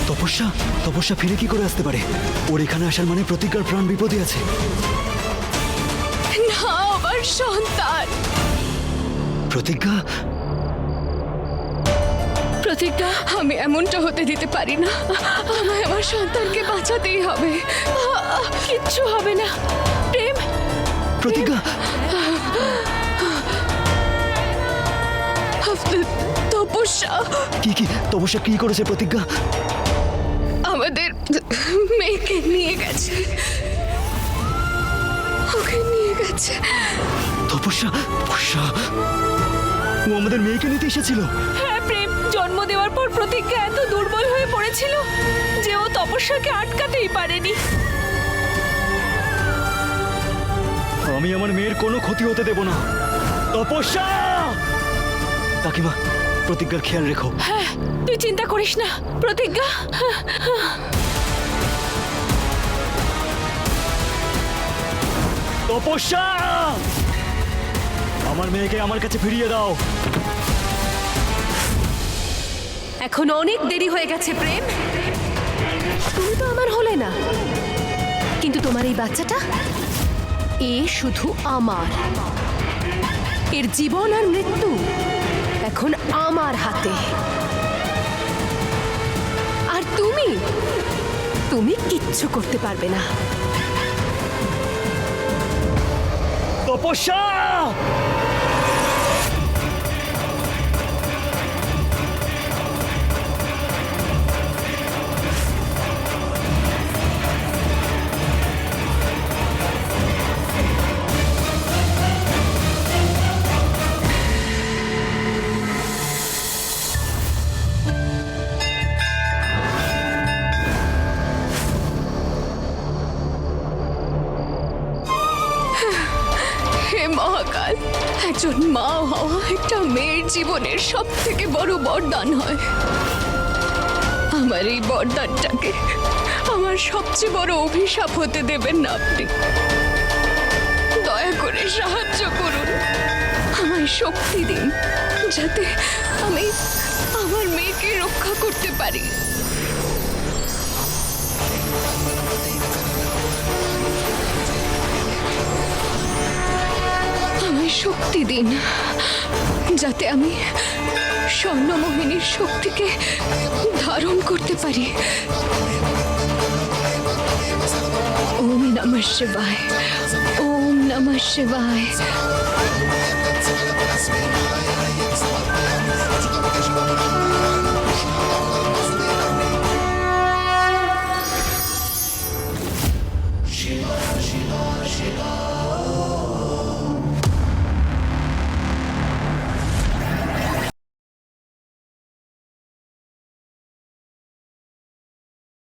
তপস্যা তপস্যা ফিরে কি করে আসতে পারে? ওর এখানে আসার মানে প্রতিজ্ঞার প্রাণ বিপদে আছে। না, আমার সন্তান। প্রতিজ্ঞা প্রতিজ্ঞা, আমি এমনটা হতে দিতে পারি না। আমায় আমার সন্তানকে বাঁচাতেই হবে। কিচ্ছু হবে না। প্রেম, প্রতিজ্ঞা তপস্যা কি কি তপস্যা কি করেছে প্রতিজ্ঞা? আমাদের মেয়েকে নিয়ে গেছে, ওকে নিয়ে গেছে। তপস্যা তপস্যা ও আমাদের মেয়েকে নিতে এসেছিল। হ্যাঁ প্রেম, জন্ম দেওয়ার পর প্রতিজ্ঞা এত দুর্বল হয়ে পড়েছিল যে ও তপস্যাকে আটকাতেই পারেনি। আমি আমার মেয়ের কোনো ক্ষতি হতে দেব না। তপস্যা! কাকিমা, প্রতিজ্ঞার খেয়াল রেখো। হ্যাঁ, তুই চিন্তা করিস না প্রতিজ্ঞা। তপস্যা! আমার মেয়েকে আমার কাছে ফিরিয়ে দাও। এখন অনেক দেরি হয়ে গেছে প্রেম। তুমি তো আমার হলে না, কিন্তু তোমার এই বাচ্চাটা, এ শুধু আমার। এর জীবন আর মৃত্যু এখন আমার হাতে। আর তুমি কিচ্ছু করতে পারবে না। তপস্যা! হে মহাকাল, একজন মা হওয়া একটা মেয়ের জীবনের সব থেকে বড় বরদান হয়। আমার এই বরদানটাকে আমার সবচেয়ে বড় অভিশাপ হতে দেবেন না আপনি। দয়া করে সাহায্য করুন, আমায় শক্তি দিন যাতে আমি আমার মেয়েকে রক্ষা করতে পারি। আমায় শক্তি দিন যাতে আমি স্বর্ণমোহিনীর শক্তিকে ধারণ করতে পারি। ওম নমঃ শিবায়, ওম নমঃ শিবায়। Shiva, Shiva, Shiva.